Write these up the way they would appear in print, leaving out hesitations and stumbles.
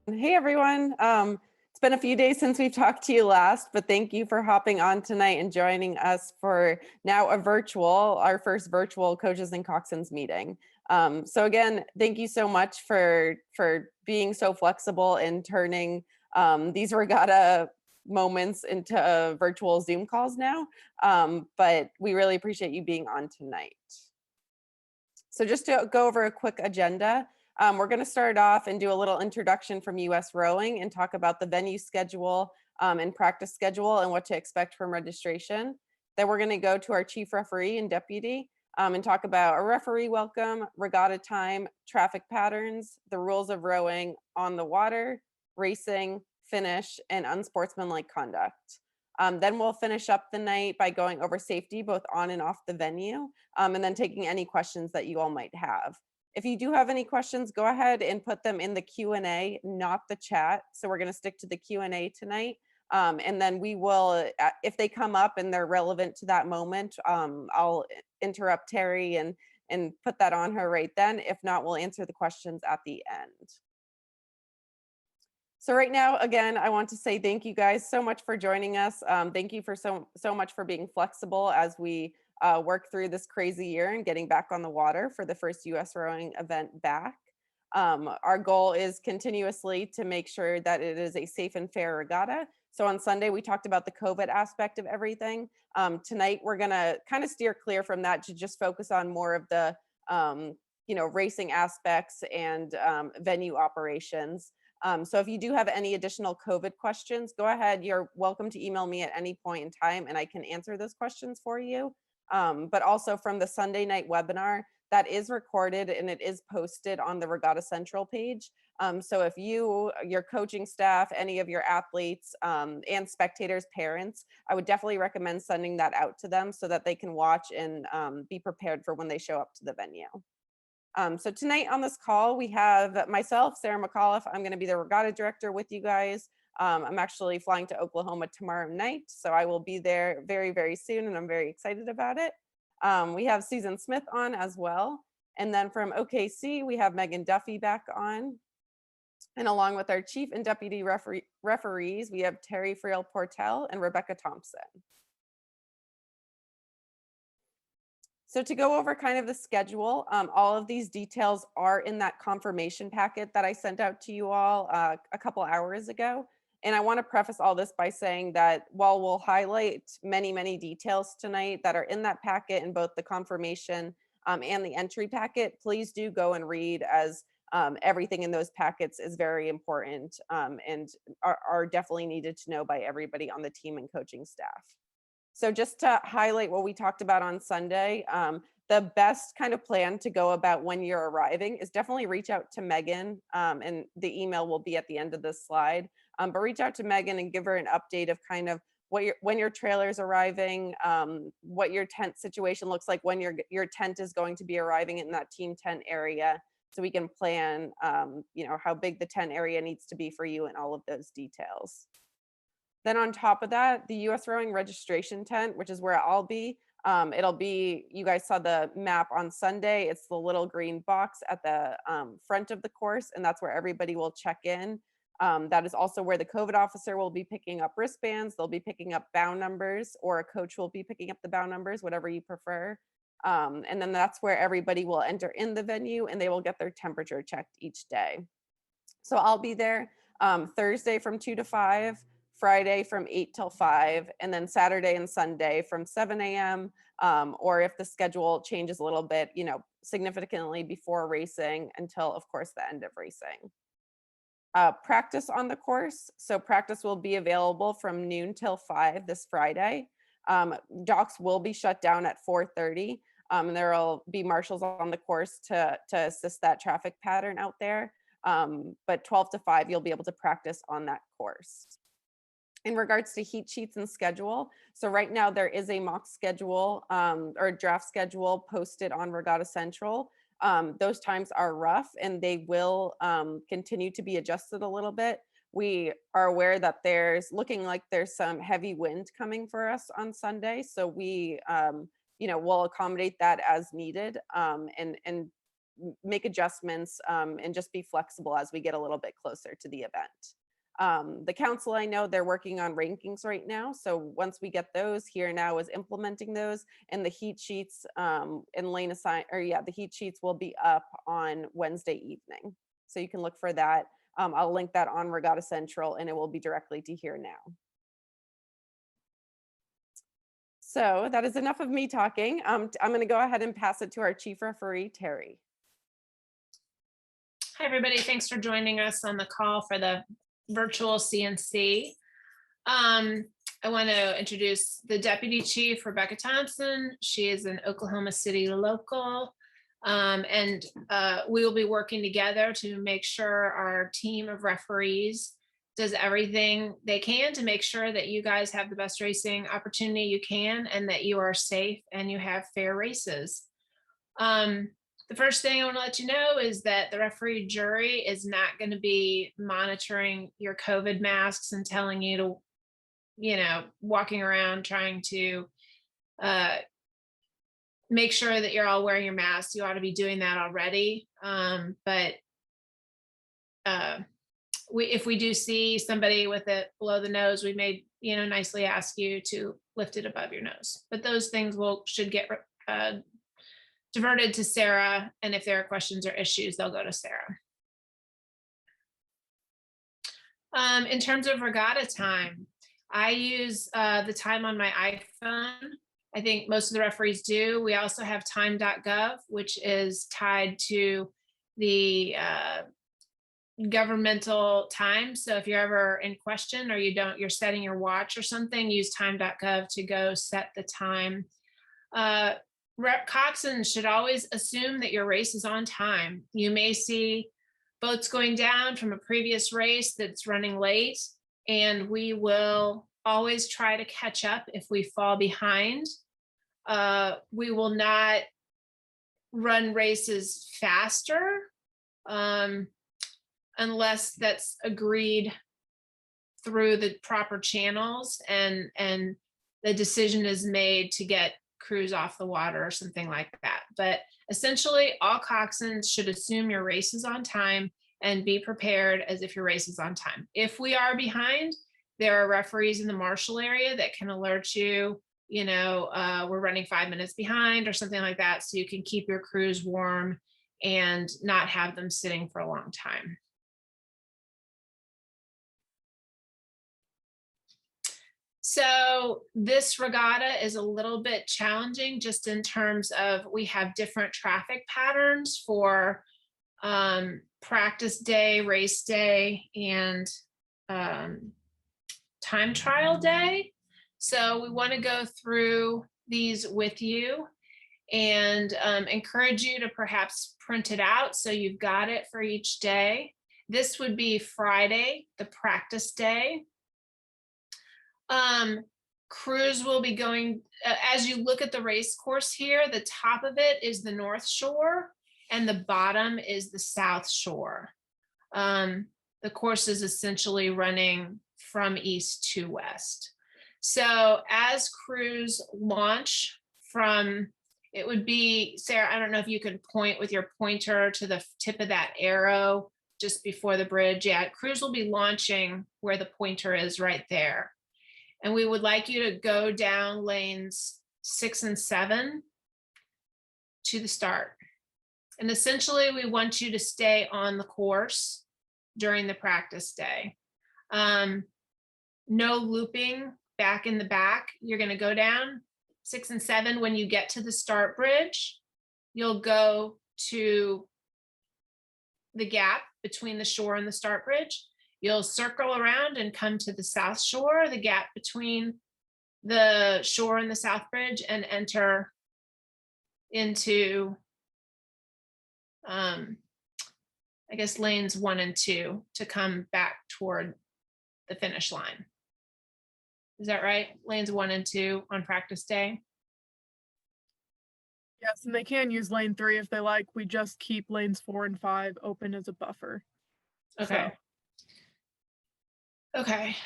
Hey everyone. It's been a few days since we've talked to you last, but thank you for hopping on tonight and joining us for now our first virtual Coaches and Coxswains meeting. So again, thank you so much for being so flexible in turning these regatta moments into virtual Zoom calls now. But we really appreciate you being on tonight. So just to go over a quick agenda, we're going to start off and do a little introduction from USRowing and talk about the venue schedule and practice schedule and what to expect from registration. Then we're going to go to our chief referee and deputy and talk about a referee welcome, regatta time, traffic patterns, the rules of rowing on the water, racing, finish, and unsportsmanlike conduct. Then we'll finish up the night by going over safety, both on and off the venue, and then taking any questions that you all might have. If you do have any questions, go ahead and put them in the Q&A, not the chat. So we're going to stick to the Q&A tonight. And then we will, if they come up and they're relevant to that moment, I'll interrupt Terry and put that on her right then. If not, we'll answer the questions at the end. So right now, again, I want to say thank you guys so much for joining us. Thank you for so much for being flexible as we work through this crazy year and getting back on the water for the first USRowing event back. Our goal is continuously to make sure that it is a safe and fair regatta. So on Sunday, we talked about the COVID aspect of everything. Tonight, we're gonna kind of steer clear from that to just focus on more of the racing aspects and venue operations. So if you do have any additional COVID questions, go ahead. You're welcome to email me at any point in time and I can answer those questions for you. But also from the Sunday night webinar, that is recorded and it is posted on the Regatta Central page. So if you, your coaching staff, any of your athletes and spectators, parents, I would definitely recommend sending that out to them so that they can watch and be prepared for when they show up to the venue. So tonight on this call, we have myself, Sarah McAuliffe. I'm going to be the regatta director with you guys. I'm actually flying to Oklahoma tomorrow night, so I will be there very, very soon, and I'm very excited about it. We have Susan Smith on as well. And then from OKC, we have Megan Duffy back on. And along with our chief and deputy referees, we have Terry Friel-Portel and Rebecca Thompson. So to go over kind of the schedule, all of these details are in that confirmation packet that I sent out to you all a couple hours ago. And I want to preface all this by saying that while we'll highlight many, many details tonight that are in that packet in both the confirmation and the entry packet, please do go and read, as everything in those packets is very important and are definitely needed to know by everybody on the team and coaching staff. So just to highlight what we talked about on Sunday, the best kind of plan to go about when you're arriving is definitely reach out to Megan, and the email will be at the end of this slide. But reach out to Megan and give her an update of kind of when your trailer's arriving, what your tent situation looks like, when your tent is going to be arriving in that team tent area, so we can plan, how big the tent area needs to be for you and all of those details. Then on top of that, the USRowing registration tent, which is where I'll be, it'll be, you guys saw the map on Sunday. It's the little green box at the front of the course, and that's where everybody will check in. That is also where the COVID officer will be picking up wristbands. They'll be picking up bow numbers, or a coach will be picking up the bow numbers, whatever you prefer. And then that's where everybody will enter in the venue and they will get their temperature checked each day. So I'll be there Thursday from 2 to 5. Friday from 8 till 5, and then Saturday and Sunday from 7 a.m. Or if the schedule changes a little bit, significantly before racing until, of course, the end of racing. Practice on the course. So practice will be available from noon till 5 this Friday. Docks will be shut down at 4:30. And there will be marshals on the course to assist that traffic pattern out there. But 12 to 5, you'll be able to practice on that course. In regards to heat sheets and schedule, so right now there is a mock schedule or draft schedule posted on Regatta Central. Those times are rough and they will continue to be adjusted a little bit. We are aware that looking like there's some heavy wind coming for us on Sunday, so we will accommodate that as needed. And make adjustments and just be flexible as we get a little bit closer to the event. The council, I know they're working on rankings right now. So once we get those, Here Now is implementing those, and the heat sheets and lane assign, or yeah, the heat sheets will be up on Wednesday evening. So you can look for that. I'll link that on Regatta Central, and it will be directly to Here Now. So that is enough of me talking. I'm going to go ahead and pass it to our chief referee, Terry. Hi, everybody. Thanks for joining us on the call for the virtual CNC. I want to introduce the Deputy Chief, Rebecca Thompson. She is an Oklahoma City local, and we will be working together to make sure our team of referees does everything they can to make sure that you guys have the best racing opportunity you can, and that you are safe and you have fair races. The first thing I want to let you know is that the referee jury is not going to be monitoring your COVID masks and telling you to, you know, walking around trying to make sure that you're all wearing your masks. You ought to be doing that already. But if we do see somebody with it below the nose, we may, you know, nicely ask you to lift it above your nose. But those things should get diverted to Sarah, and if there are questions or issues, they'll go to Sarah. In terms of Regatta Time, I use the time on my iPhone. I think most of the referees do. We also have time.gov, which is tied to the governmental time. So if you're ever in question or you're setting your watch or something, use time.gov to go set the time. Coxswains should always assume that your race is on time. You may see boats going down from a previous race that's running late, and we will always try to catch up if we fall behind. We will not run races faster unless that's agreed through the proper channels and the decision is made to get crews off the water or something like that. But essentially, all coxswains should assume your race is on time and be prepared as if your race is on time. If we are behind, there are referees in the marshal area that can alert you, you know, we're running 5 minutes behind or something like that, so you can keep your crews warm and not have them sitting for a long time. So this regatta is a little bit challenging just in terms of we have different traffic patterns for practice day, race day, and time trial day. So we want to go through these with you and encourage you to perhaps print it out so you've got it for each day. This would be Friday, the practice day. Crews will be going, as you look at the race course here, the top of it is the North Shore and the bottom is the South Shore. The course is essentially running from east to west. So as crews launch from, it would be, Sarah, I don't know if you could point with your pointer to the tip of that arrow just before the bridge. Yeah, crews will be launching where the pointer is right there. And we would like you to go down lanes 6 and 7 to the start. And essentially, we want you to stay on the course during the practice day. No looping back in the back. You're going to go down 6 and 7. When you get to the start bridge, you'll go to the gap between the shore and the start bridge. You'll circle around and come to the South Shore, the gap between the shore and the South Bridge, and enter into, I guess, lanes 1 and 2 to come back toward the finish line. Is that right? Lanes 1 and 2 on practice day? Yes, and they can use lane 3 if they like. We just keep lanes 4 and 5 open as a buffer. Okay. So. Okay,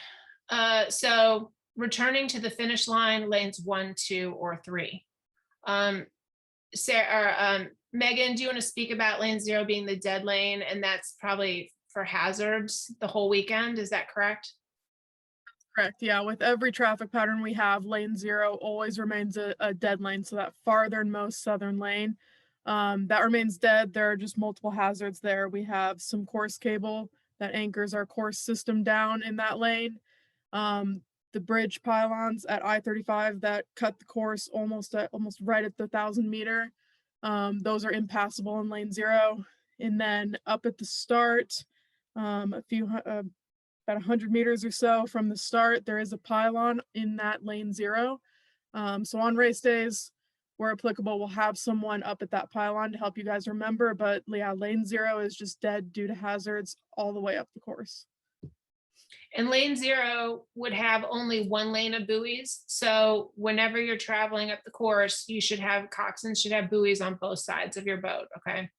so returning to the finish line, lanes 1, 2, or 3. Sarah, Megan, do you want to speak about lane 0 being the dead lane, and that's probably for hazards the whole weekend? Is that correct? Correct. Yeah. With every traffic pattern we have, lane 0 always remains a dead lane. So that farthernmost southern lane, that remains dead. There are just multiple hazards there. We have some course cable that anchors our course system down in that lane. The bridge pylons at I-35 that cut the course almost right at the 1,000 meter. Those are impassable in lane 0. And then up at the start, about 100 meters or so from the start, there is a pylon in that lane 0. So on race days, where applicable, we'll have someone up at that pylon to help you guys remember. But yeah, lane 0 is just dead due to hazards all the way up the course. And lane 0 would have only one lane of buoys. So whenever you're traveling up the course, you should have coxswains should have buoys on both sides of your boat. Okay.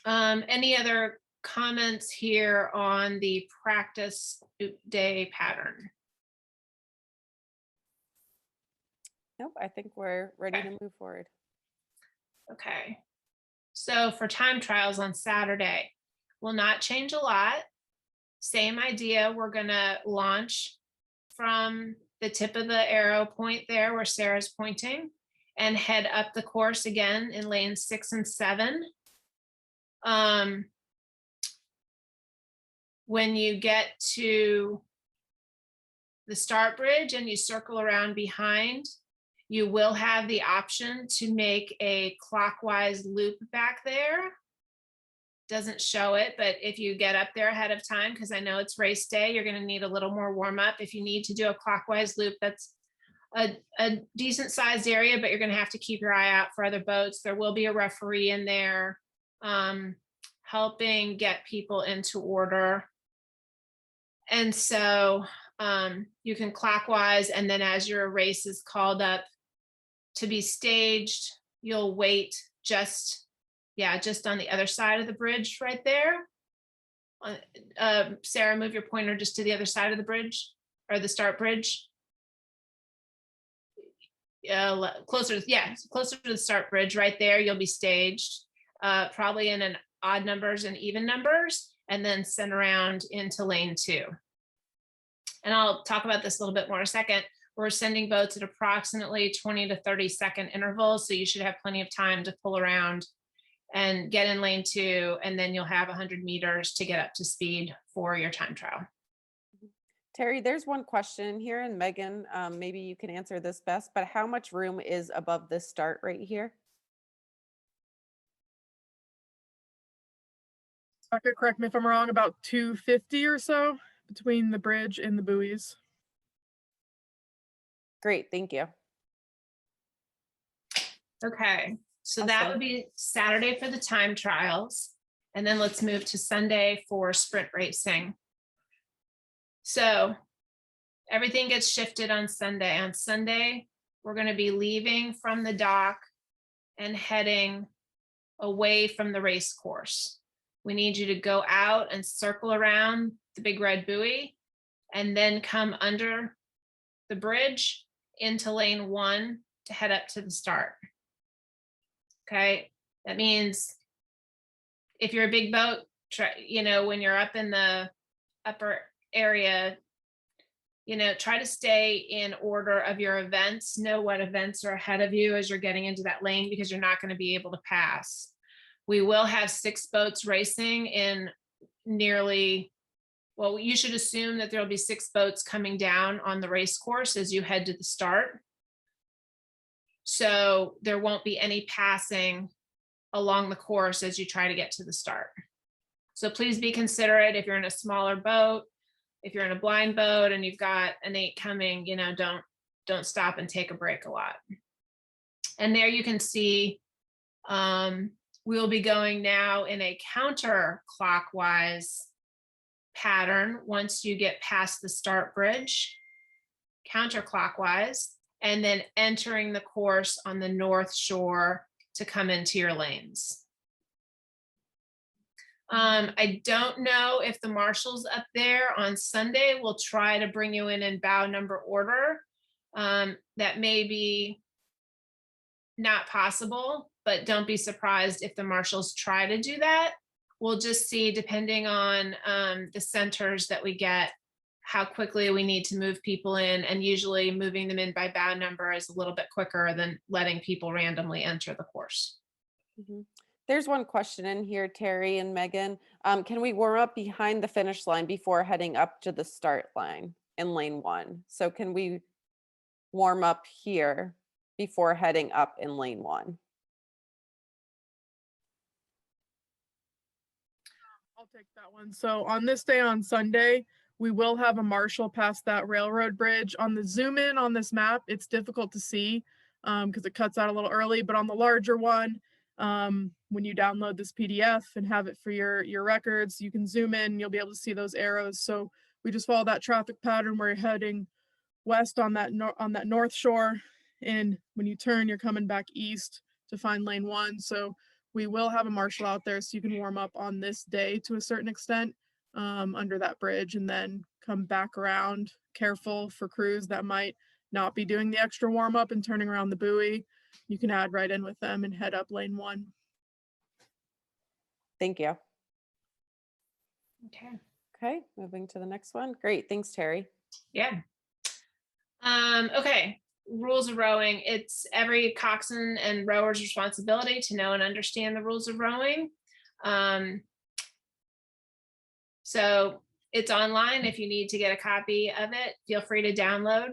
Any other comments here on the practice day pattern? Nope, I think we're ready to move forward. Okay. So for time trials on Saturday, will not change a lot. Same idea. We're going to launch from the tip of the arrow point there where Sarah's pointing and head up the course again in lanes 6 and 7. When you get to the start bridge and you circle around behind, you will have the option to make a clockwise loop back there. Doesn't show it, but if you get up there ahead of time, because I know it's race day, you're going to need a little more warm up. If you need to do a clockwise loop, that's a decent sized area, but you're going to have to keep your eye out for other boats. There will be a referee in there helping get people into order. And so you can clockwise, and then as your race is called up to be staged, you'll wait just on the other side of the bridge right there. Sarah, move your pointer just to the other side of the bridge or the start bridge. Closer to the start bridge right there. You'll be staged probably in an odd numbers and even numbers, and then sent around into lane 2. And I'll talk about this a little bit more in a second. We're sending boats at approximately 20 to 30 second intervals. So you should have plenty of time to pull around and get in lane 2. And then you'll have 100 meters to get up to speed for your time trial. Terry, there's one question here, and Megan, maybe you can answer this best, but how much room is above this start right here? Tucker, correct me if I'm wrong, about 250 or so between the bridge and the buoys. Great, thank you. Okay, so Awesome. that would be Saturday for the time trials. And then let's move to Sunday for sprint racing. So everything gets shifted on Sunday. On Sunday, we're going to be leaving from the dock and heading away from the race course. We need you to go out and circle around the big red buoy and then come under the bridge into lane 1 to head up to the start. Okay, that means if you're a big boat, when you're up in the upper area, try to stay in order of your events. Know what events are ahead of you as you're getting into that lane, because you're not going to be able to pass. We will have 6 boats racing in you should assume that there'll be 6 boats coming down on the race course as you head to the start. So there won't be any passing along the course as you try to get to the start. So please be considerate if you're in a smaller boat. If you're in a blind boat and you've got an 8 coming, don't stop and take a break a lot. And there you can see we'll be going now in a counterclockwise pattern once you get past the start bridge, counterclockwise, and then entering the course on the north shore to come into your lanes. I don't know if the marshals up there on Sunday will try to bring you in bow number order. That may be not possible, but don't be surprised if the marshals try to do that. We'll just see, depending on the centers that we get, how quickly we need to move people in, and usually moving them in by bow number is a little bit quicker than letting people randomly enter the course. Mhm. There's one question in here, Terry and Megan. Can we warm up behind the finish line before heading up to the start line in lane 1? So can we warm up here before heading up in lane 1? I'll take that one. So on this day on Sunday, we will have a marshal past that railroad bridge. On the zoom in on this map, it's difficult to see because it cuts out a little early, but on the larger one, when you download this PDF and have it for your records, you can zoom in, you'll be able to see those arrows. So we just follow that traffic pattern where you're heading west on that north shore, and when you turn, you're coming back east to find lane 1. So we will have a marshal out there so you can warm up on this day to a certain extent under that bridge, and then come back around. Careful for crews that might not be doing the extra warm up and turning around the buoy. You can add right in with them and head up lane 1. Thank you. Okay. Okay, moving to the next one. Great, thanks, Terry. Yeah. Okay. Rules of rowing. It's every coxswain and rower's responsibility to know and understand the rules of rowing. So it's online. If you need to get a copy of it, feel free to download.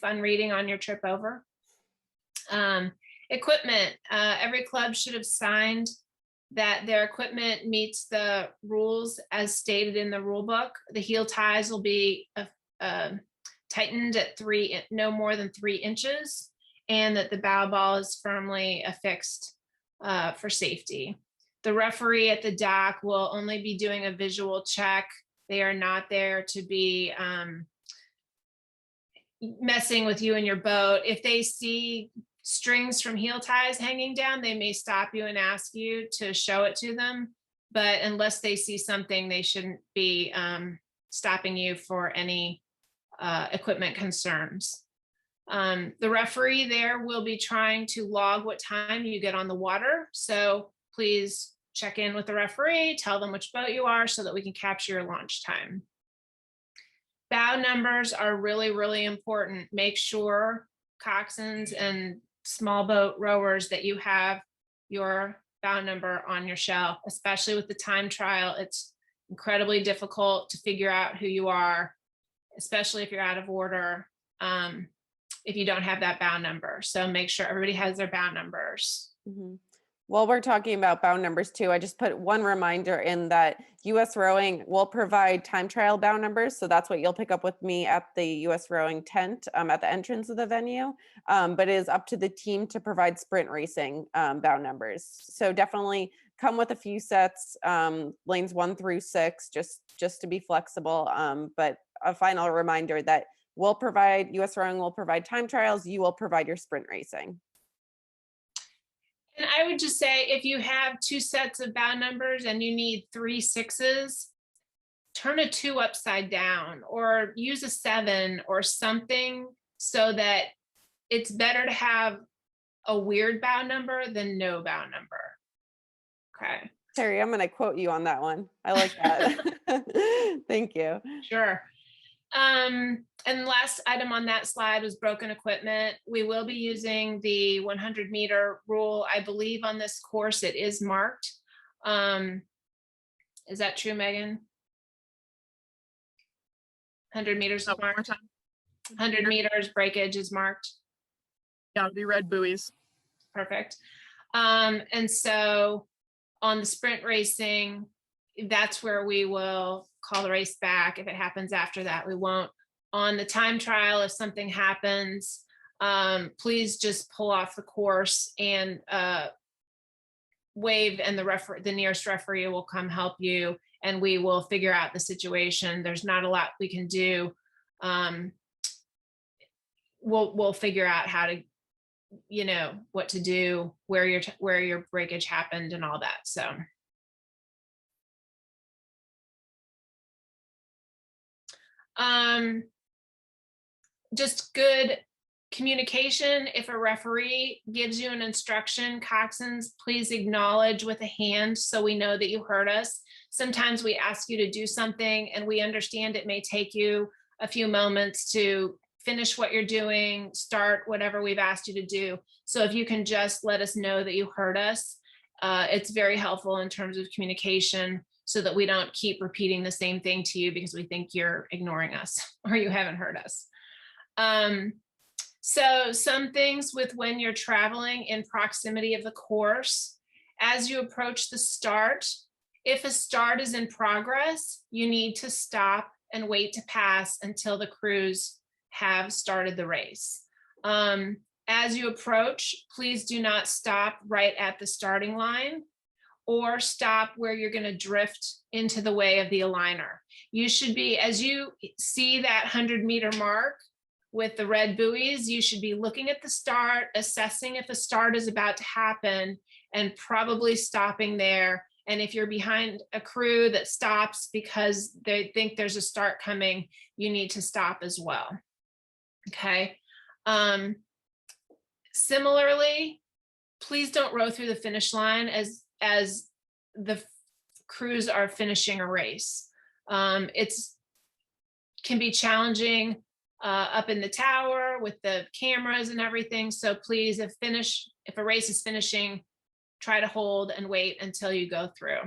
Fun reading on your trip over. Equipment. Every club should have signed that their equipment meets the rules as stated in the rule book. The heel ties will be tightened at no more than 3 inches, and that the bow ball is firmly affixed for safety. The referee at the dock will only be doing a visual check. They are not there to be messing with you and your boat. If they see strings from heel ties hanging down, they may stop you and ask you to show it to them. But unless they see something, they shouldn't be stopping you for any equipment concerns. The referee there will be trying to log what time you get on the water. So please check in with the referee, tell them which boat you are so that we can capture your launch time. Bow numbers are really, really important. Make sure, coxswains and small boat rowers, that you have your bow number on your shell, especially with the time trial. It's incredibly difficult to figure out who you are, especially if you're out of order, if you don't have that bow number. So make sure everybody has their bow numbers. Mm-hmm. While we're talking about bow numbers too, I just put one reminder in that US Rowing will provide time trial bow numbers. So that's what you'll pick up with me at the US Rowing tent at the entrance of the venue. But it is up to the team to provide sprint racing bow numbers. So definitely come with a few sets, lanes 1 through 6, just to be flexible. But a final reminder that US Rowing will provide time trials. You will provide your sprint racing. And I would just say, if you have 2 sets of bow numbers and you need 3 6s, turn a 2 upside down or use a 7 or something, so that it's better to have a weird bow number than no bow number. Okay. Terry, I'm going to quote you on that one. I like that. Thank you. Sure. And the last item on that slide was broken equipment. We will be using the 100-meter rule. I believe on this course it is marked. Is that true, Megan? 100 meters is marked. 100 meters breakage is marked. Yeah, it'll be red buoys. Perfect. And so on the sprint racing, that's where we will call the race back. If it happens after that, we won't. On the time trial, if something happens, please just pull off the course and wave, and the nearest referee will come help you, and we will figure out the situation. There's not a lot we can do. We'll figure out how to, what to do, where your breakage happened and all that. So. Just good Communication, if a referee gives you an instruction, coxswains, please acknowledge with a hand so we know that you heard us. Sometimes we ask you to do something and we understand it may take you a few moments to finish what you're doing, start whatever we've asked you to do. So if you can just let us know that you heard us, it's very helpful in terms of communication so that we don't keep repeating the same thing to you because we think you're ignoring us or you haven't heard us. So some things with when you're traveling in proximity of the course, as you approach the start, if a start is in progress, you need to stop and wait to pass until the crews have started the race. As you approach, please do not stop right at the starting line or stop where you're going to drift into the way of the aligner. You should be, as you see that 100-meter mark with the red buoys, you should be looking at the start, assessing if a start is about to happen, and probably stopping there. And if you're behind a crew that stops because they think there's a start coming, you need to stop as well. Okay. Similarly, please don't row through the finish line as the crews are finishing a race. It's can be challenging up in the tower with the cameras and everything. So please, if a race is finishing, try to hold and wait until you go through.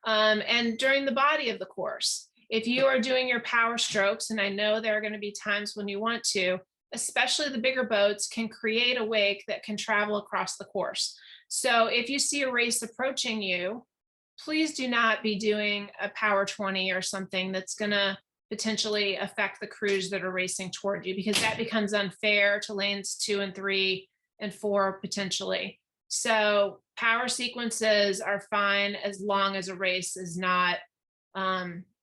And during the body of the course, if you are doing your power strokes, and I know there are going to be times when you want to, especially the bigger boats can create a wake that can travel across the course. So if you see a race approaching you, please do not be doing a power 20 or something that's going to potentially affect the crews that are racing toward you, because that becomes unfair to lanes 2 and 3 and 4 potentially. So power sequences are fine as long as a race is not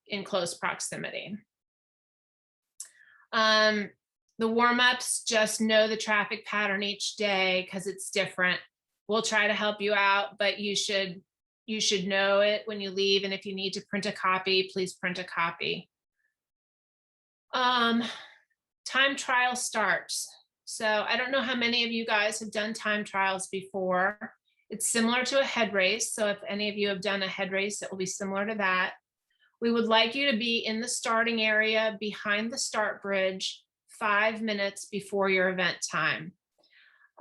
in close proximity. The warm-ups, just know the traffic pattern each day because it's different. We'll try to help you out, but you should know it when you leave. And if you need to print a copy, please print a copy. Time trial starts. So I don't know how many of you guys have done time trials before. It's similar to a head race. So if any of you have done a head race, it will be similar to that. We would like you to be in the starting area behind the start bridge 5 minutes before your event time.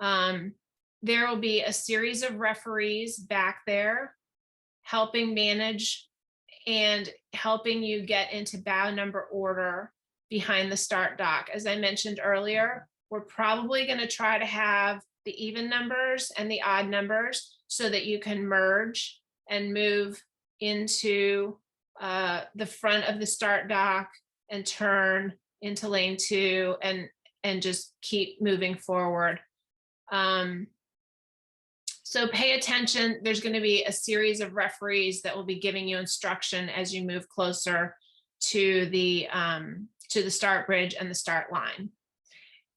There will be a series of referees back there helping manage and helping you get into bow number order behind the start dock. As I mentioned earlier, we're probably going to try to have the even numbers and the odd numbers so that you can merge and move into the front of the start dock and turn into lane 2 and just keep moving forward. So pay attention. There's going to be a series of referees that will be giving you instruction as you move closer to the start bridge and the start line.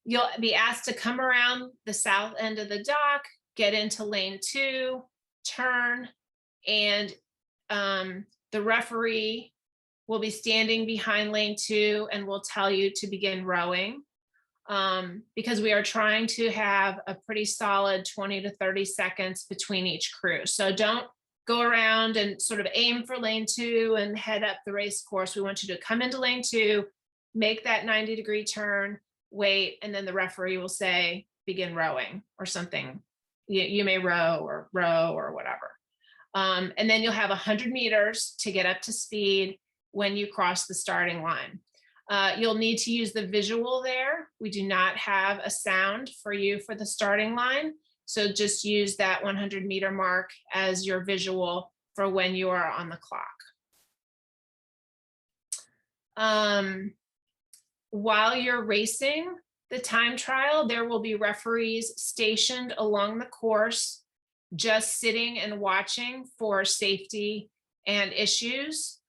You'll be asked to come around the south end of the dock, get into lane 2, turn, and the referee will be standing behind lane 2 and will tell you to begin rowing, because we are trying to have a pretty solid 20 to 30 seconds between each crew. So don't go around and sort of aim for lane 2 and head up the race course. We want you to come into lane 2, make that 90-degree turn, wait, and then the referee will say, begin rowing or something. You may row or whatever. And then you'll have 100 meters to get up to speed when you cross the starting line. You'll need to use the visual there. We do not have a sound for you for the starting line. So just use that 100-meter mark as your visual for when you are on the clock. While you're racing the time trial, there will be referees stationed along the course, just sitting and watching for safety and issues.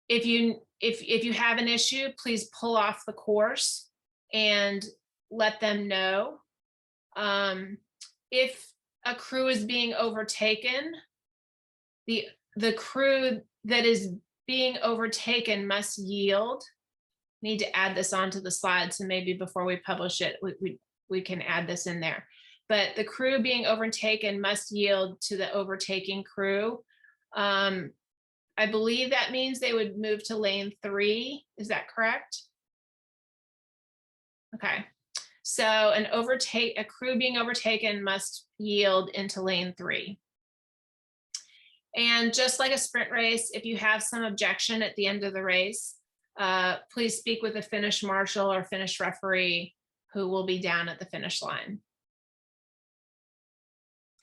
If you have an issue, please pull off the course and let them know. If a crew is being overtaken, the crew that is being overtaken must yield need to add this onto the slide. So maybe before we publish it, we can add this in there. But the crew being overtaken must yield to the overtaking crew. I believe that means they would move to lane 3. Is that correct? Okay. So a crew being overtaken must yield into lane 3. And just like a sprint race, if you have some objection at the end of the race, please speak with a finish marshal or finish referee who will be down at the finish line.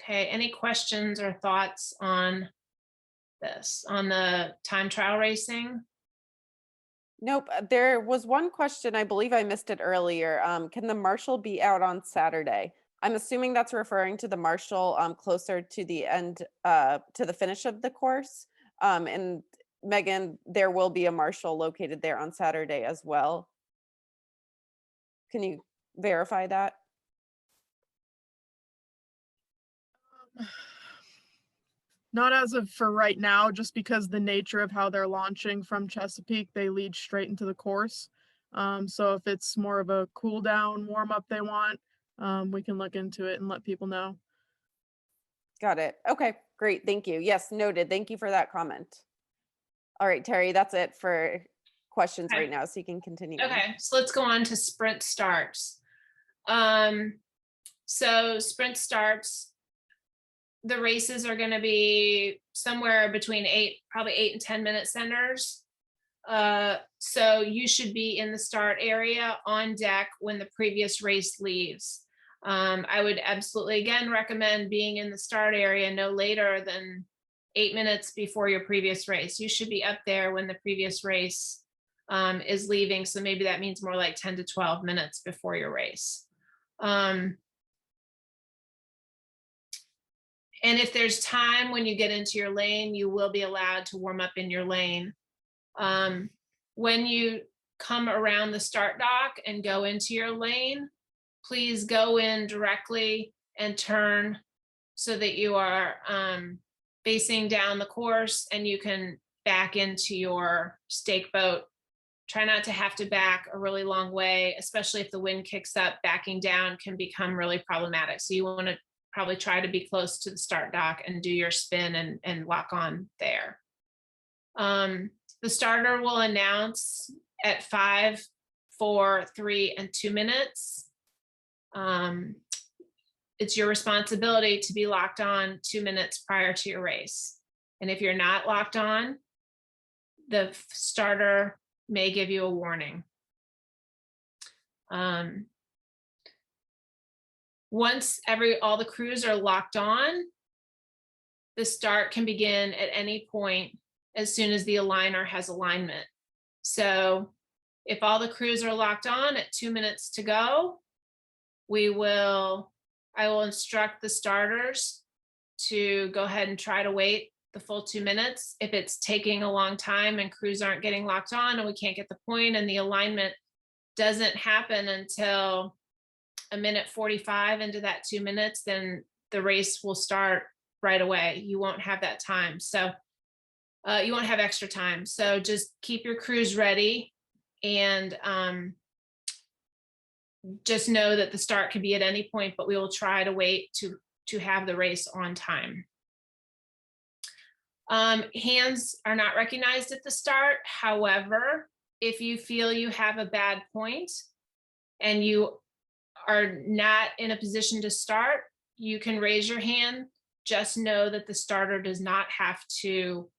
Okay, any questions or thoughts on this, on the time trial racing? Nope. There was one question, I believe I missed it earlier. Can the marshal be out on Saturday? I'm assuming that's referring to the marshal closer to the end, to the finish of the course. And Megan, there will be a marshal located there on Saturday as well. Can you verify that? Not as of for right now, just because the nature of how they're launching from Chesapeake, they lead straight into the course. So if it's more of a cool down warm up they want, we can look into it and let people know. Got it. Okay, great. Thank you. Yes, noted. Thank you for that comment. All right, Terry, that's it for questions Okay. right now, so you can continue on. Okay, so let's go on to sprint starts. So sprint starts, the races are going to be somewhere between probably 8 and 10 minute centers. So you should be in the start area on deck when the previous race leaves. I would absolutely, again, recommend being in the start area no later than 8 minutes before your previous race. You should be up there when the previous race is leaving. So maybe that means more like 10 to 12 minutes before your race. And if there's time when you get into your lane, you will be allowed to warm up in your lane. When you come around the start dock and go into your lane, please go in directly and turn so that you are facing down the course and you can back into your stake boat. Try not to have to back a really long way, especially if the wind kicks up. Backing down can become really problematic. So you want to probably try to be close to the start dock and do your spin and lock on there. The starter will announce at 5, 4, 3, and 2 minutes. It's your responsibility to be locked on 2 minutes prior to your race. And if you're not locked on, the starter may give you a warning. Once all the crews are locked on, the start can begin at any point as soon as the aligner has alignment. So if all the crews are locked on at 2 minutes to go, I will instruct the starters to go ahead and try to wait the full 2 minutes. If it's taking a long time and crews aren't getting locked on and we can't get the point and the alignment doesn't happen until 1:45 into that 2 minutes, then the race will start right away. You won't have that time. So you won't have extra time. So just keep your crews ready and just know that the start can be at any point, but we will try to wait to have the race on time. Hands are not recognized at the start. However, if you feel you have a bad point and you are not in a position to start, you can raise your hand. Just know that the starter does not have to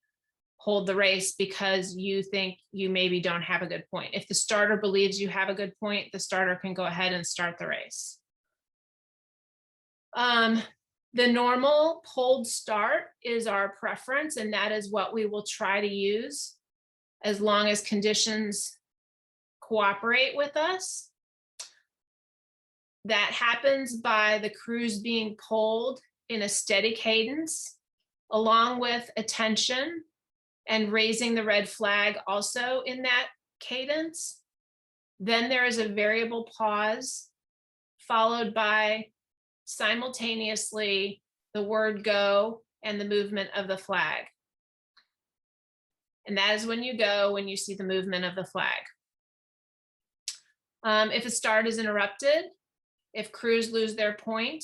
hold the race because you think you maybe don't have a good point. If the starter believes you have a good point, the starter can go ahead and start the race. The normal pulled start is our preference, and that is what we will try to use as long as conditions cooperate with us. That happens by the crews being pulled in a steady cadence, along with attention and raising the red flag also in that cadence. Then there is a variable pause, followed by simultaneously the word go and the movement of the flag. And that is when you go when you see the movement of the flag. If a start is interrupted, if crews lose their point,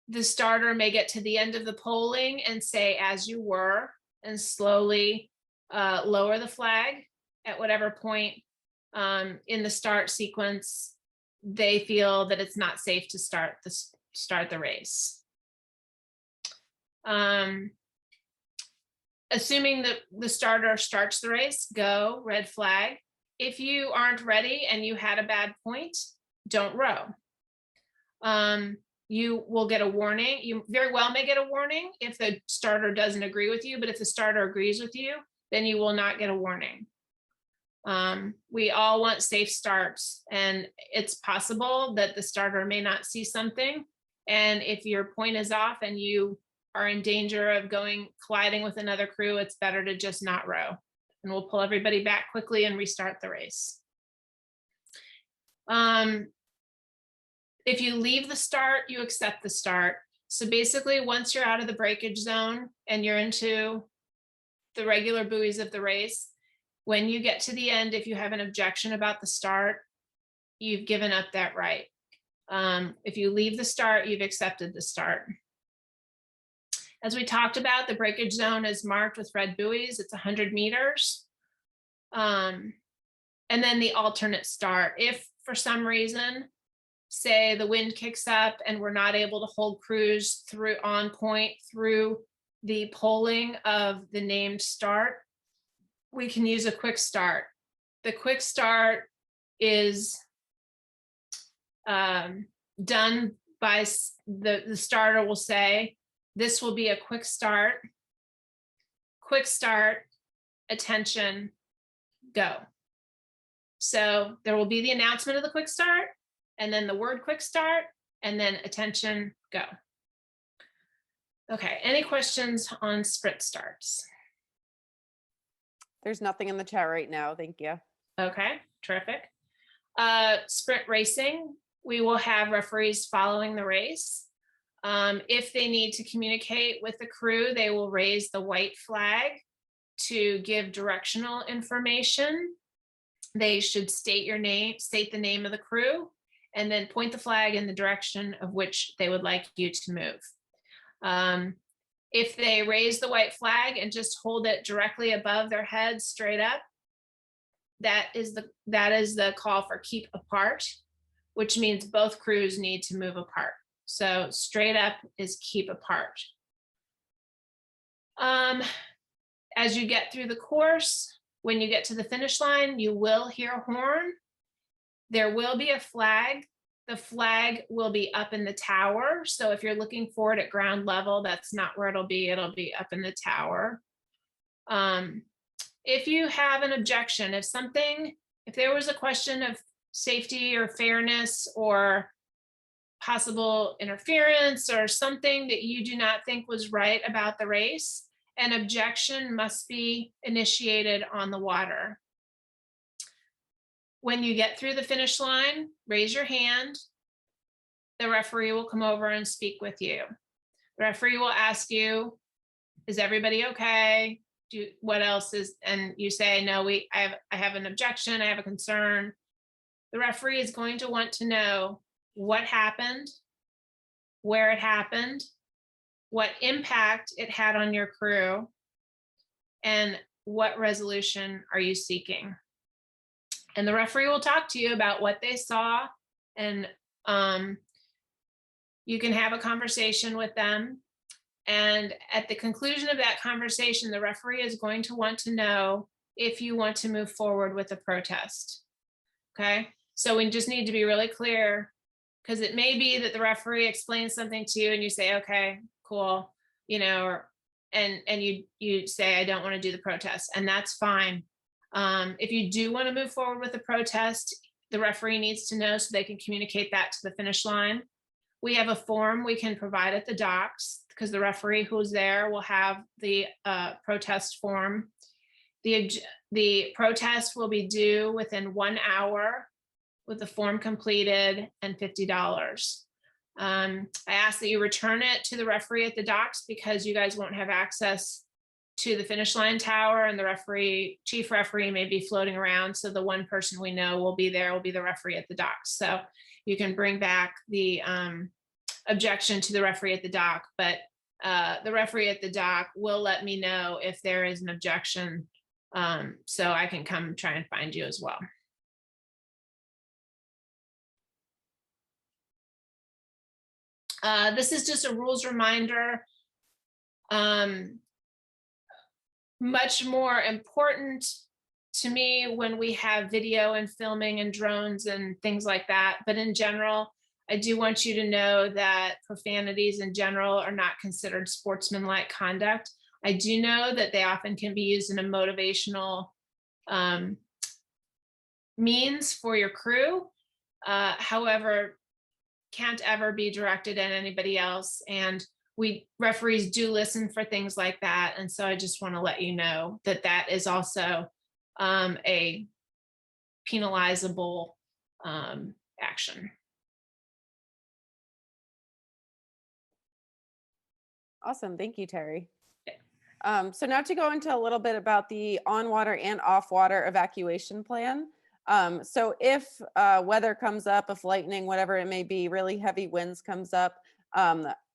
the starter may get to the end of the polling and say, as you were, and slowly lower the flag at whatever point in the start sequence they feel that it's not safe to start the race. Assuming that the starter starts the race, go, red flag. If you aren't ready and you had a bad point, don't row. You will get a warning. You very well may get a warning if the starter doesn't agree with you, but if the starter agrees with you, then you will not get a warning. We all want safe starts, and it's possible that the starter may not see something. And if your point is off and you are in danger of colliding with another crew, it's better to just not row. And we'll pull everybody back quickly and restart the race. If you leave the start, you accept the start. So basically, once you're out of the breakage zone and you're into the regular buoys of the race, when you get to the end, if you have an objection about the start, you've given up that right. If you leave the start, you've accepted the start. As we talked about, the breakage zone is marked with red buoys. It's 100 meters. And then the alternate start. If for some reason, say the wind kicks up and we're not able to hold crews on point through the polling of the named start, we can use a quick start. The quick start is done by the starter will say, this will be a quick start, attention, go. So there will be the announcement of the quick start, and then the word quick start, and then attention, go. Okay, any questions on sprint starts? There's nothing in the chat right now. Thank you. Okay, terrific. Sprint racing, we will have referees following the race. If they need to communicate with the crew, they will raise the white flag to give directional information. They should state the name of the crew, and then point the flag in the direction of which they would like you to move. If they raise the white flag and just hold it directly above their heads straight up, that is the call for keep apart, which means both crews need to move apart. So straight up is keep apart. As you get through the course, when you get to the finish line, you will hear a horn. There will be a flag. The flag will be up in the tower. So if you're looking for it at ground level, that's not where it'll be. It'll be up in the tower. If you have an objection, if there was a question of safety or fairness or possible interference or something that you do not think was right about the race, an objection must be initiated on the water. When you get through the finish line, raise your hand. The referee will come over and speak with you. The referee will ask you, is everybody okay? What else is, and you say, no, I have an objection, I have a concern. The referee is going to want to know what happened, where it happened, what impact it had on your crew, and what resolution are you seeking? And the referee will talk to you about what they saw, and you can have a conversation with them. And at the conclusion of that conversation, the referee is going to want to know if you want to move forward with a protest. Okay, so we just need to be really clear, because it may be that the referee explains something to you and you say, okay, cool, and you say, I don't want to do the protest, and that's fine. If you do want to move forward with a protest, the referee needs to know so they can communicate that to the finish line. We have a form we can provide at the docks, because the referee who's there will have the protest form. The protest will be due within 1 hour with the form completed and $50. I ask that you return it to the referee at the docks, because you guys won't have access to the finish line tower, and the chief referee may be floating around. So the one person we know will be there will be the referee at the dock. So you can bring back the objection to the referee at the dock, but the referee at the dock will let me know if there is an objection, so I can come try and find you as well. This is just a rules reminder. Much more important to me when we have video and filming and drones and things like that. But in general, I do want you to know that profanities in general are not considered sportsmanlike conduct. I do know that they often can be used in a motivational means for your crew. However, can't ever be directed at anybody else. And referees do listen for things like that. And so I just want to let you know that that is also a penalizable action. Awesome. Thank you, Terry. So now to go into a little bit about the on-water and off-water evacuation plan. So if weather comes up, if lightning, whatever it may be, really heavy winds comes up,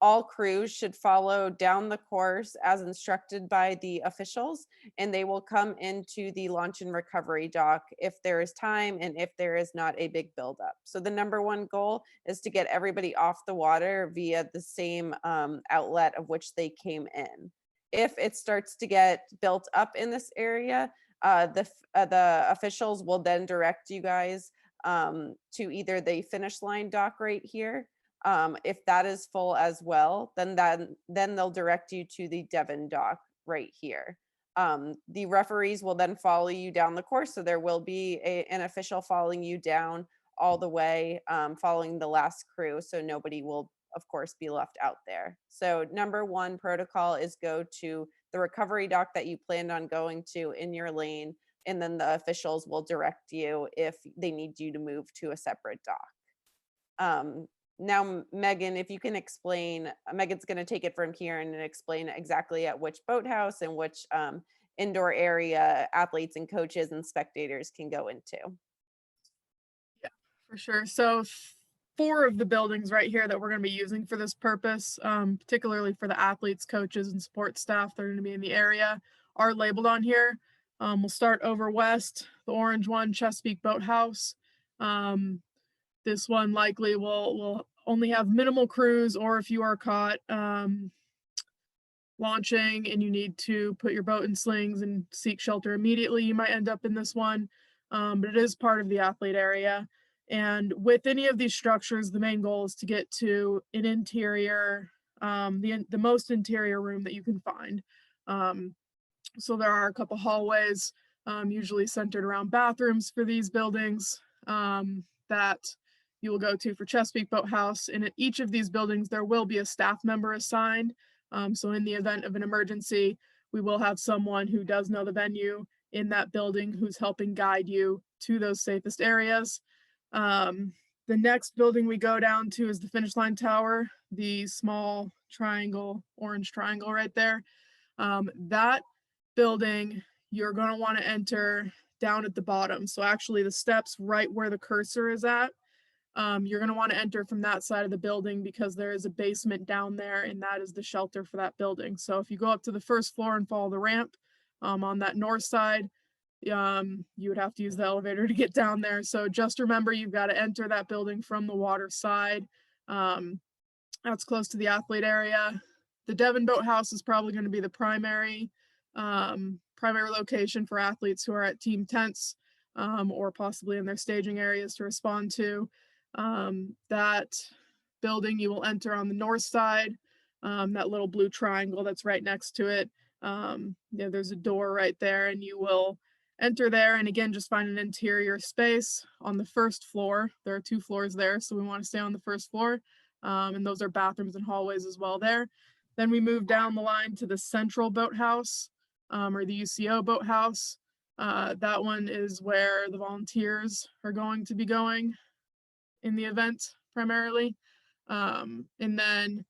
all crews should follow down the course as instructed by the officials, and they will come into the launch and recovery dock if there is time and if there is not a big buildup. So the number one goal is to get everybody off the water via the same outlet of which they came in. If it starts to get built up in this area, the officials will then direct you guys to either the finish line dock right here. If that is full as well, then they'll direct you to the Devon dock right here. The referees will then follow you down the course, so there will be an official following you down all the way, following the last crew, so nobody will, of course, be left out there. So number one protocol is go to the recovery dock that you planned on going to in your lane, and then the officials will direct you if they need you to move to a separate dock. Now, Megan, if you can explain, Megan's going to take it from here and explain exactly at which boathouse and which indoor area athletes and coaches and spectators can go into. Yeah, for sure. So 4 of the buildings right here that we're going to be using for this purpose, particularly for the athletes, coaches, and support staff that are going to be in the area, are labeled on here. We'll start over west, the orange one, Chesapeake Boathouse. This one likely will only have minimal crews, or if you are caught launching and you need to put your boat in slings and seek shelter immediately, you might end up in this one. But it is part of the athlete area. And with any of these structures, the main goal is to get to an interior, the most interior room that you can find. So there are a couple hallways, usually centered around bathrooms for these buildings, that you will go to for Chesapeake Boathouse. And at each of these buildings, there will be a staff member assigned. So in the event of an emergency, we will have someone who does know the venue in that building who's helping guide you to those safest areas. The next building we go down to is the finish line tower, the small triangle, orange triangle right there. That building, you're going to want to enter down at the bottom. So actually the steps right where the cursor is at, you're going to want to enter from that side of the building because there is a basement down there, and that is the shelter for that building. So if you go up to the first floor and follow the ramp on that north side, you would have to use the elevator to get down there. So just remember, you've got to enter that building from the water side. That's close to the athlete area. The Devon Boathouse is probably going to be the primary location for athletes who are at team tents or possibly in their staging areas to respond to. That building you will enter on the north side, that little blue triangle that's right next to it. There's a door right there, and you will enter there, and again, just find an interior space on the first floor. There are 2 floors there, so we want to stay on the first floor, and those are bathrooms and hallways as well there. Then we move down the line to the central boathouse, or the UCO boathouse. That one is where the volunteers are going to be going in the event primarily. And then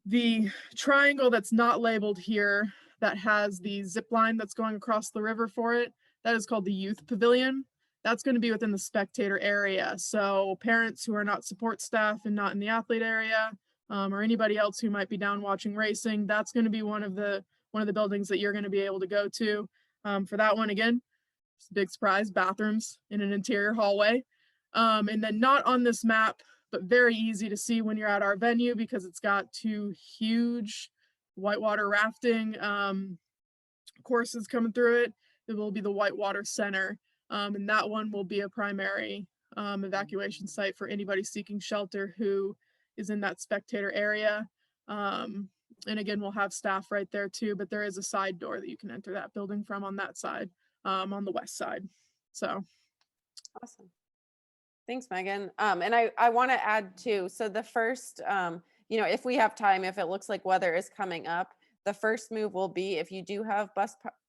the triangle that's not labeled here, that has the zip line that's going across the river for it. That is called the youth pavilion. That's going to be within the spectator area. So parents who are not support staff and not in the athlete area, or anybody else who might be down watching racing, that's going to be one of the buildings that you're going to be able to go to. For that one, again, it's a big surprise, bathrooms in an interior hallway. And then not on this map, but very easy to see when you're at our venue because it's got two huge whitewater rafting courses coming through it. It will be the Whitewater Center. And that one will be a primary evacuation site for anybody seeking shelter who is in that spectator area. And again, we'll have staff right there too, but there is a side door that you can enter that building from on that side, on the west side. So. Awesome. Thanks, Megan. And I want to add too, so the first, if we have time, if it looks like weather is coming up, the first move will be if you do have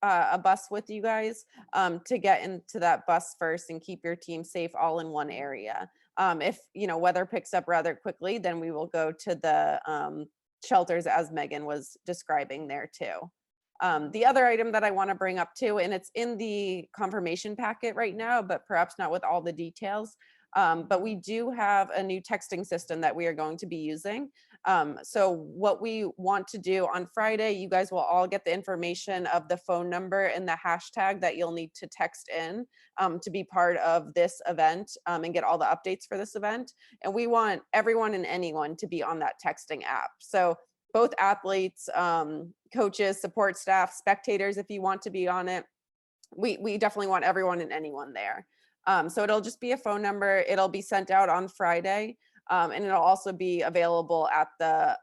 a bus with you guys, to get into that bus first and keep your team safe all in one area. If, weather picks up rather quickly, then we will go to the shelters as Megan was describing there too. The other item that I want to bring up too, and it's in the confirmation packet right now, but perhaps not with all the details. But we do have a new texting system that we are going to be using. So what we want to do on Friday, you guys will all get the information of the phone number and the hashtag that you'll need to text in to be part of this event and get all the updates for this event. And we want everyone and anyone to be on that texting app. So both athletes, coaches, support staff, spectators, if you want to be on it, we definitely want everyone and anyone there. So it'll just be a phone number. It'll be sent out on Friday, and it'll also be available at the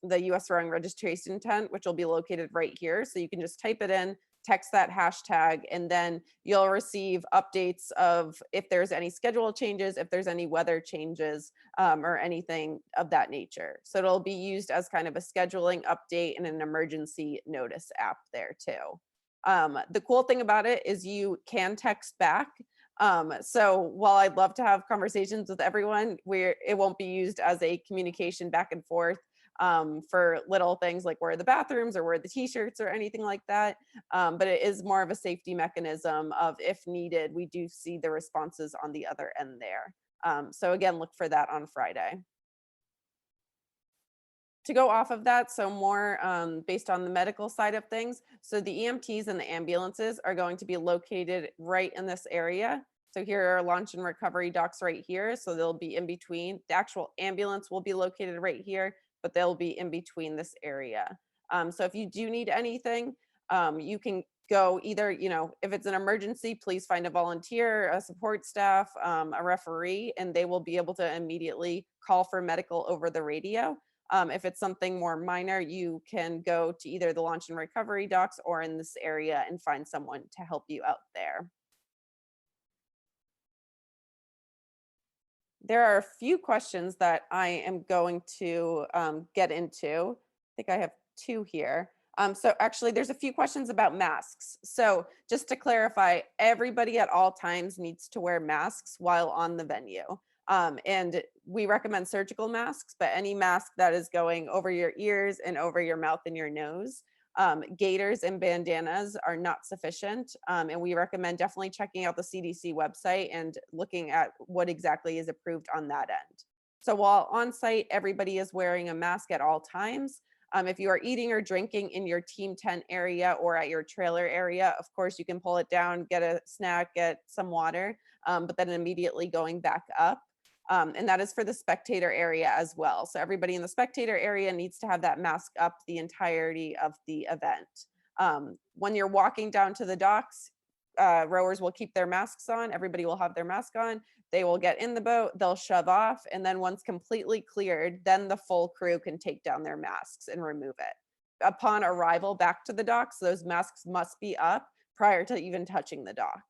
USRowing registration tent, which will be located right here. So you can just type it in, text that hashtag, and then you'll receive updates of if there's any schedule changes, if there's any weather changes, or anything of that nature. So it'll be used as kind of a scheduling update and an emergency notice app there too. The cool thing about it is you can text back. So while I'd love to have conversations with everyone, it won't be used as a communication back and forth for little things like where are the bathrooms or where are the t-shirts or anything like that. But it is more of a safety mechanism of if needed, we do see the responses on the other end there. So again, look for that on Friday. To go off of that, so more based on the medical side of things, so the EMTs and the ambulances are going to be located right in this area. So here are launch and recovery docks right here. So they'll be in between. The actual ambulance will be located right here, but they'll be in between this area. So if you do need anything, you can go either, if it's an emergency, please find a volunteer, a support staff, a referee, and they will be able to immediately call for medical over the radio. If it's something more minor, you can go to either the launch and recovery docks or in this area and find someone to help you out there. There are a few questions that I am going to get into. I think I have two here. So actually, there's a few questions about masks. So just to clarify, everybody at all times needs to wear masks while on the venue. And we recommend surgical masks, but any mask that is going over your ears and over your mouth and your nose, gaiters and bandanas are not sufficient. And we recommend definitely checking out the CDC website and looking at what exactly is approved on that end. So while on site, everybody is wearing a mask at all times. If you are eating or drinking in your team tent area or at your trailer area, of course, you can pull it down, get a snack, get some water, but then immediately going back up. And that is for the spectator area as well. So everybody in the spectator area needs to have that mask up the entirety of the event. When you're walking down to the docks, rowers will keep their masks on. Everybody will have their mask on. They will get in the boat, they'll shove off. And then once completely cleared, then the full crew can take down their masks and remove it. Upon arrival back to the docks, those masks must be up prior to even touching the dock.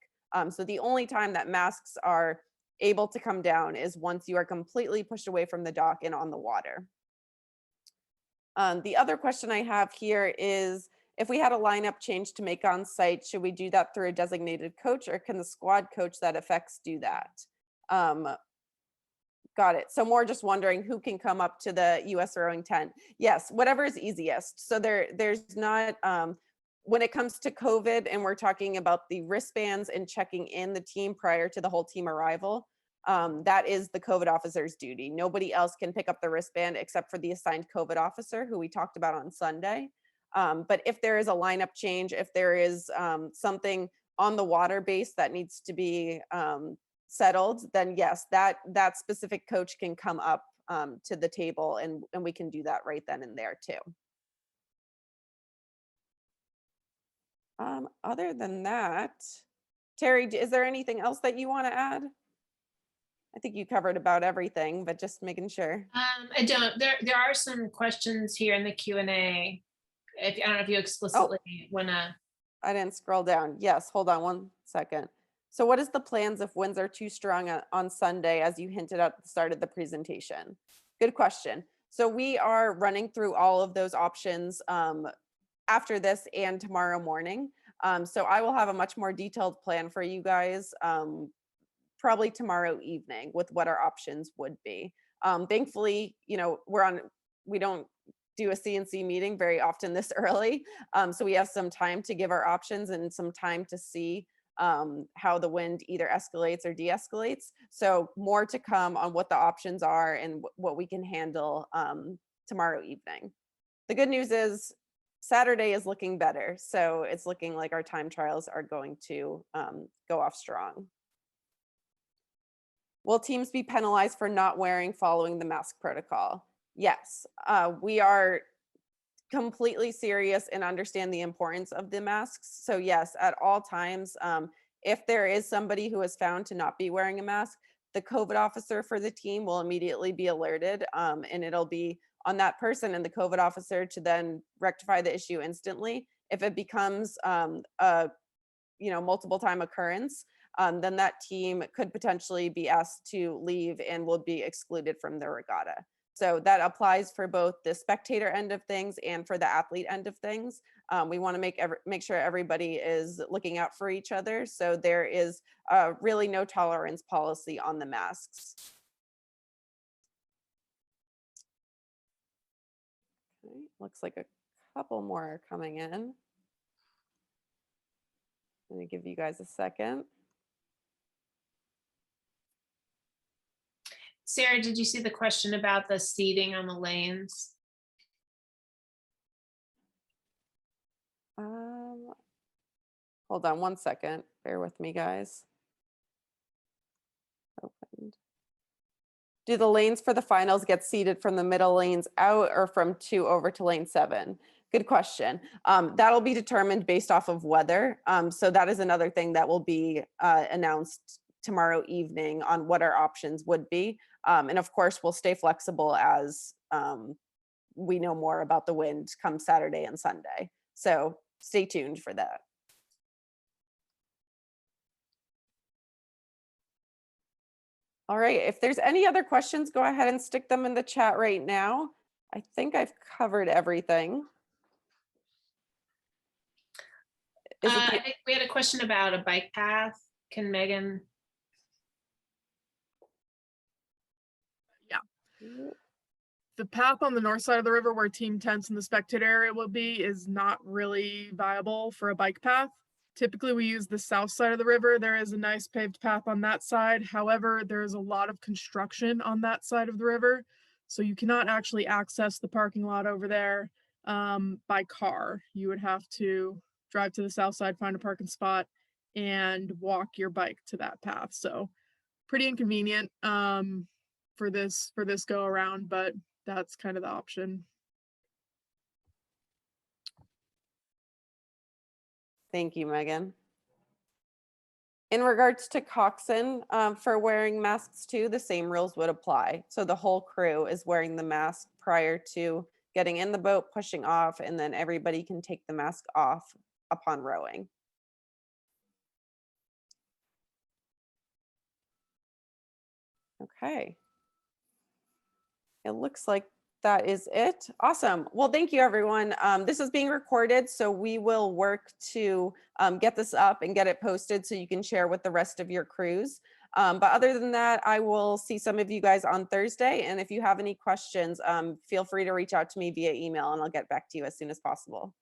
So the only time that masks are able to come down is once you are completely pushed away from the dock and on the water. The other question I have here is, if we had a lineup change to make on site, should we do that through a designated coach, or can the squad coach that affects do that? Got it. So more just wondering who can come up to the US rowing tent. Yes, whatever is easiest. So there's not, when it comes to COVID and we're talking about the wristbands and checking in the team prior to the whole team arrival, that is the COVID officer's duty. Nobody else can pick up the wristband except for the assigned COVID officer who we talked about on Sunday. But if there is a lineup change, if there is something on the water base that needs to be settled, then yes, that specific coach can come up to the table and we can do that right then and there too. Other than that, Terry, is there anything else that you want to add? I think you covered about everything, but just making sure. I don't. There are some questions here in the Q&A. I don't know if you explicitly want to. I didn't scroll down. Yes, hold on one second. So what is the plans if winds are too strong on Sunday, as you hinted at the start of the presentation? Good question. So we are running through all of those options after this and tomorrow morning. So I will have a much more detailed plan for you guys probably tomorrow evening with what our options would be. Thankfully, you know, we don't do a CNC meeting very often this early. So we have some time to give our options and some time to see how the wind either escalates or de-escalates. So more to come on what the options are and what we can handle tomorrow evening. The good news is Saturday is looking better. So it's looking like our time trials are going to go off strong. Will teams be penalized for not wearing following the mask protocol? Yes, we are completely serious and understand the importance of the masks. So yes, at all times, if there is somebody who is found to not be wearing a mask, the COVID officer for the team will immediately be alerted, and it'll be on that person and the COVID officer to then rectify the issue instantly. If it becomes a multiple time occurrence, then that team could potentially be asked to leave and will be excluded from the regatta. So that applies for both the spectator end of things and for the athlete end of things. We want to make sure everybody is looking out for each other. So there is really no tolerance policy on the masks. Okay, looks like a couple more are coming in. I'm going to give you guys a second. Sarah, did you see the question about the seating on the lanes? Hold on one second. Bear with me, guys. Opened. Do the lanes for the finals get seated from the middle lanes out or from 2 over to lane 7? Good question. That'll be determined based off of weather. So that is another thing that will be announced tomorrow evening on what our options would be. And of course, we'll stay flexible as we know more about the wind come Saturday and Sunday. So stay tuned for that. All right, if there's any other questions, go ahead and stick them in the chat right now. I think I've covered everything. I think we had a question about a bike path. Can Megan? Yeah. The path on the north side of the river where team tents and the spectator area will be is not really viable for a bike path. Typically we use the south side of the river. There is a nice paved path on that side. However, there is a lot of construction on that side of the river. So you cannot actually access the parking lot over there by car. You would have to drive to the south side, find a parking spot, and walk your bike to that path. So pretty inconvenient for this go around, but that's kind of the option. Thank you, Megan. In regards to coxswain, for wearing masks too, the same rules would apply. So the whole crew is wearing the mask prior to getting in the boat, pushing off, and then everybody can take the mask off upon rowing. Okay. It looks like that is it. Awesome. Well, thank you, everyone. This is being recorded, so we will work to get this up and get it posted so you can share with the rest of your crews. But other than that, I will see some of you guys on Thursday. And if you have any questions, feel free to reach out to me via email and I'll get back to you as soon as possible.